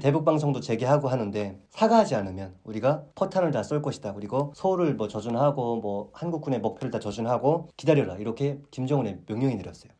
대북 방송도 재개하고 하는데 사과하지 않으면 우리가 포탄을 다 쏠 것이다. 그리고 서울을 뭐 저준하고 뭐 한국군의 목표를 다 저준하고 기다려라. 이렇게 김정은의 명령이 내렸어요.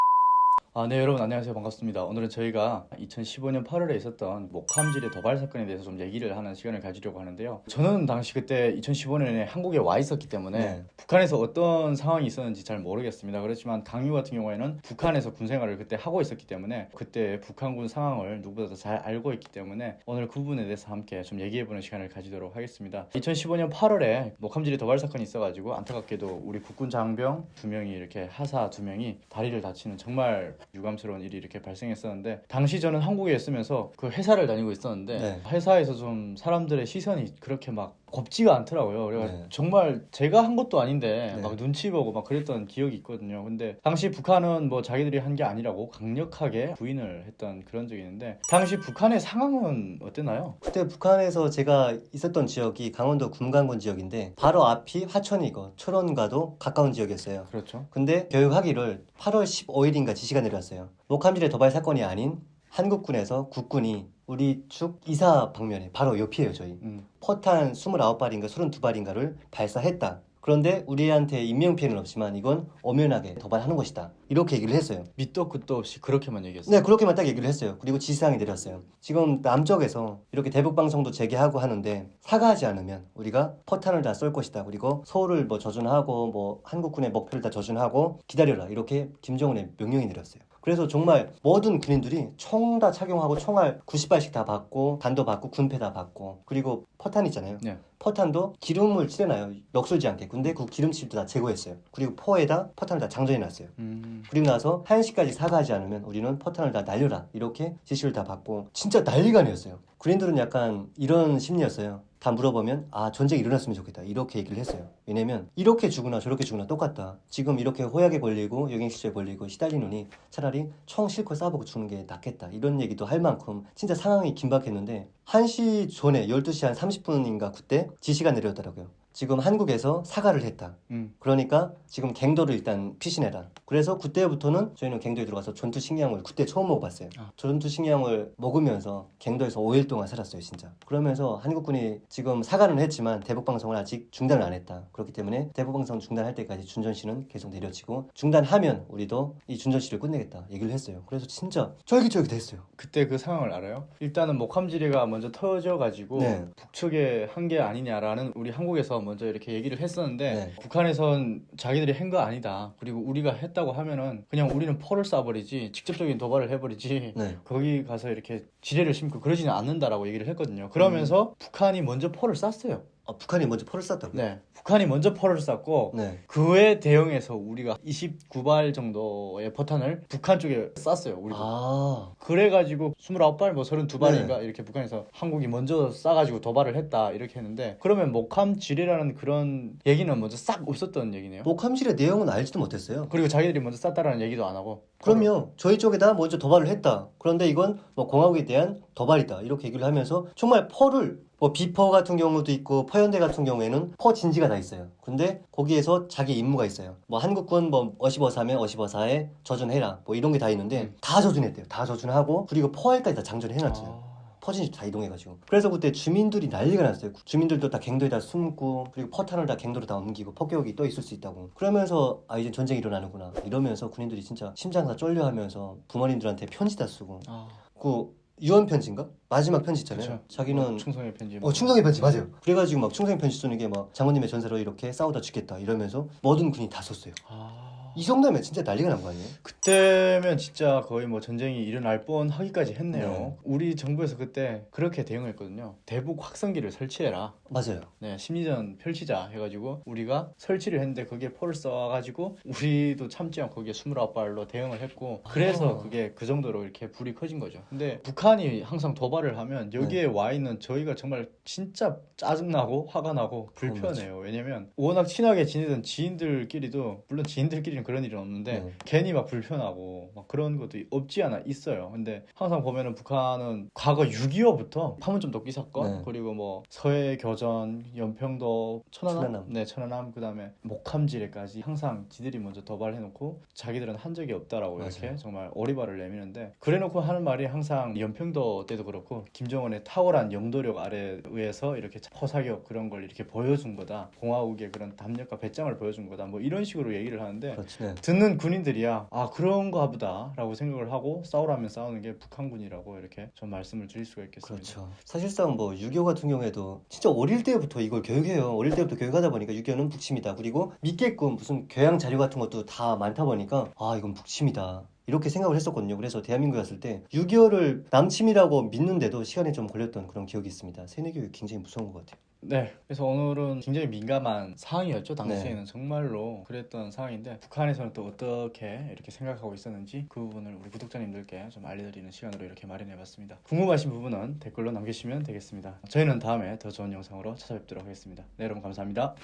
네, 여러분 안녕하세요. 반갑습니다. 오늘은 저희가 2015년 8월에 있었던 목함질의 도발 사건에 대해서 좀 얘기를 하는 시간을 가지려고 하는데요. 저는 당시 그때 2015년에 한국에 와 있었기 때문에 북한에서 어떤 상황이 있었는지 잘 모르겠습니다. 그렇지만 강유 같은 경우에는 북한에서 군 생활을 그때 하고 있었기 때문에 그때 북한군 상황을 누구보다 더 잘 알고 있기 때문에 오늘 그 부분에 대해서 함께 좀 얘기해보는 시간을 가지도록 하겠습니다. 2015년 8월에 목함질의 도발 사건이 있어가지고 안타깝게도 우리 국군 장병 2명이 이렇게 하사 2명이 다리를 다치는 정말 유감스러운 일이 이렇게 발생했었는데, 당시 저는 한국에 있으면서 그 회사를 다니고 있었는데 회사에서 좀 사람들의 시선이 그렇게 막 곱지가 않더라고요. 그래서 정말 제가 한 것도 아닌데 막 눈치 보고 막 그랬던 기억이 있거든요. 근데 당시 북한은 뭐 자기들이 한 게 아니라고 강력하게 부인을 했던 그런 적이 있는데, 당시 북한의 상황은 어땠나요? 그때 북한에서 제가 있었던 지역이 강원도 금강군 지역인데 바로 앞이 화천이고 철원과도 가까운 지역이었어요. 그렇죠. 근데 교육하기를 8월 15일인가 지시가 내렸어요. 목함질의 도발 사건이 아닌 한국군에서 국군이 우리 축 이사 방면에 바로 옆이에요. 저희 포탄 29발인가 32발인가를 발사했다. 그런데 우리한테 인명피해는 없지만 이건 엄연하게 도발하는 것이다. 이렇게 얘기를 했어요. 밑도 끝도 없이 그렇게만 얘기했어요. 네, 그렇게만 딱 얘기를 했어요. 그리고 지시사항이 내렸어요. 지금 남쪽에서 이렇게 대북 방송도 재개하고 하는데 사과하지 않으면 우리가 포탄을 다 쏠 것이다. 그리고 서울을 뭐 저준하고 뭐 한국군의 목표를 다 저준하고 기다려라. 이렇게 김정은의 명령이 내렸어요. 그래서 정말 모든 군인들이 총 다 착용하고 총알 90발씩 다 받고 단도 받고 군패 다 받고, 그리고 포탄 있잖아요. 포탄도 기름을 칠해놔요. 녹슬지 않게. 근데 그 기름칠도 다 제거했어요. 그리고 포에다 포탄을 다 장전해놨어요. 그리고 나서 1시까지 사과하지 않으면 우리는 포탄을 다 날려라. 이렇게 지시를 다 받고 진짜 난리가 아니었어요. 군인들은 약간 이런 심리였어요. 다 물어보면 전쟁이 일어났으면 좋겠다. 이렇게 얘기를 했어요. 왜냐면 이렇게 죽으나 저렇게 죽으나 똑같다. 지금 이렇게 호약에 걸리고 영양실조에 걸리고 시달리느니 차라리 총 실컷 쏴보고 죽는 게 낫겠다. 이런 얘기도 할 만큼 진짜 상황이 긴박했는데 1시 전에 12시 한 30분인가 그때 지시가 내렸더라고요. 지금 한국에서 사과를 했다. 그러니까 지금 갱도를 일단 피신해라. 그래서 그때부터는 저희는 갱도에 들어가서 전투식량을 그때 처음 먹어봤어요. 전투식량을 먹으면서 갱도에서 5일 동안 살았어요. 진짜. 그러면서 한국군이 지금 사과는 했지만 대북방송을 아직 중단을 안 했다. 그렇기 때문에 대북방송 중단할 때까지 준전시는 계속 내려지고, 중단하면 우리도 이 준전시를 끝내겠다 얘기를 했어요. 그래서 진짜 쫄깃쫄깃했어요. 그때 그 상황을 알아요? 일단은 목함지리가 먼저 터져가지고 북측에 한 게 아니냐라는 우리 한국에서 먼저 이렇게 얘기를 했었는데 북한에선 자기들이 한 거 아니다. 그리고 우리가 했다고 하면은 그냥 우리는 포를 쏴버리지 직접적인 도발을 해버리지 거기 가서 이렇게 지뢰를 심고 그러지는 않는다라고 얘기를 했거든요. 그러면서 북한이 먼저 포를 쐈어요. 북한이 먼저 포를 쐈다고요? 네. 북한이 먼저 포를 쐈고 그에 대응해서 우리가 29발 정도의 포탄을 북한 쪽에 쐈어요. 우리도. 그래가지고 29발 뭐 32발인가 이렇게 북한에서 한국이 먼저 쏴가지고 도발을 했다 이렇게 했는데, 그러면 목함지뢰라는 그런 얘기는 먼저 싹 없었던 얘기네요. 목함질의 내용은 알지도 못했어요. 그리고 자기들이 먼저 쐈다라는 얘기도 안 하고. 그럼요. 저희 쪽에다 먼저 도발을 했다. 그런데 이건 뭐 공화국에 대한 도발이다. 이렇게 얘기를 하면서 정말 포를 뭐 비포 같은 경우도 있고 포연대 같은 경우에는 포 진지가 다 있어요. 근데 거기에서 자기 임무가 있어요. 뭐 한국군 뭐 어시버사면 어시버사에 저준해라. 뭐 이런 게 다 있는데 다 저준했대요. 다 저준하고 그리고 포알까지 다 장전해놨어요. 퍼진지 다 이동해가지고. 그래서 그때 주민들이 난리가 났어요. 주민들도 다 갱도에다 숨고 그리고 포탄을 다 갱도로 다 옮기고 폭격이 또 있을 수 있다고. 그러면서 이제 전쟁이 일어나는구나 이러면서 군인들이 진짜 심장 다 쫄려하면서 부모님들한테 편지 다 쓰고 그 유언 편지인가? 마지막 편지 있잖아요. 그쵸. 자기는 충성의 편지. 충성의 편지 맞아요. 그래가지고 막 충성의 편지 쓰는 게 막 장모님의 전세로 이렇게 싸우다 죽겠다 이러면서 모든 군이 다 썼어요. 이 정도면 진짜 난리가 난 거 아니에요? 그때면 진짜 거의 뭐 전쟁이 일어날 뻔하기까지 했네요. 우리 정부에서 그때 그렇게 대응했거든요. 대북 확성기를 설치해라. 맞아요. 심리전 펼치자 해가지고 우리가 설치를 했는데 거기에 포를 쏴가지고 우리도 참지 않고 거기에 29발로 대응을 했고, 그래서 그게 그 정도로 이렇게 불이 커진 거죠. 근데 북한이 항상 도발을 하면 여기에 와 있는 저희가 정말 진짜 짜증나고 화가 나고 불편해요. 왜냐면 워낙 친하게 지내던 지인들끼리도, 물론 지인들끼리는 저희끼리는 그런 일은 없는데 네. 괜히 막 불편하고 막 그런 것도 없지 않아 있어요. 근데 항상 보면은 북한은 과거 6.25부터 판문점 도끼 사건 네. 그리고 뭐 서해 교전, 연평도, 천안함, 천안함. 네 천안함 그다음에 목함지뢰까지 항상 지들이 먼저 도발해놓고 자기들은 한 적이 없다라고 이렇게 맞아요. 정말 오리발을 내미는데 그래놓고 하는 말이 항상 연평도 때도 그렇고 김정은의 탁월한 영도력 아래 의해서 이렇게 포사격 그런 걸 이렇게 보여준 거다. 공화국의 그런 담력과 배짱을 보여준 거다. 뭐 이런 식으로 얘기를 하는데 그렇죠. 네. 듣는 군인들이야 아 그런가 보다라고 생각을 하고 싸우라면 싸우는 게 북한군이라고 이렇게 좀 말씀을 드릴 수가 있겠습니다. 그렇죠. 사실상 뭐 6.25 같은 경우에도 진짜 어릴 때부터 이걸 교육해요. 어릴 때부터 교육하다 보니까 6.25는 북침이다. 그리고 믿게끔 무슨 교양 자료 같은 것도 다 많다 보니까 아 이건 북침이다. 이렇게 생각을 했었거든요. 그래서 대한민국에 왔을 때 6.25를 남침이라고 믿는데도 시간이 좀 걸렸던 그런 기억이 있습니다. 세뇌교육 굉장히 무서운 것 같아요. 네, 그래서 오늘은 굉장히 민감한 상황이었죠. 당시에는 네. 정말로 그랬던 상황인데 북한에서는 또 어떻게 이렇게 생각하고 있었는지 그 부분을 우리 구독자님들께 좀 알려드리는 시간으로 이렇게 마련해봤습니다. 궁금하신 부분은 댓글로 남겨주시면 되겠습니다. 저희는 다음에 더 좋은 영상으로 찾아뵙도록 하겠습니다. 네, 여러분 감사합니다.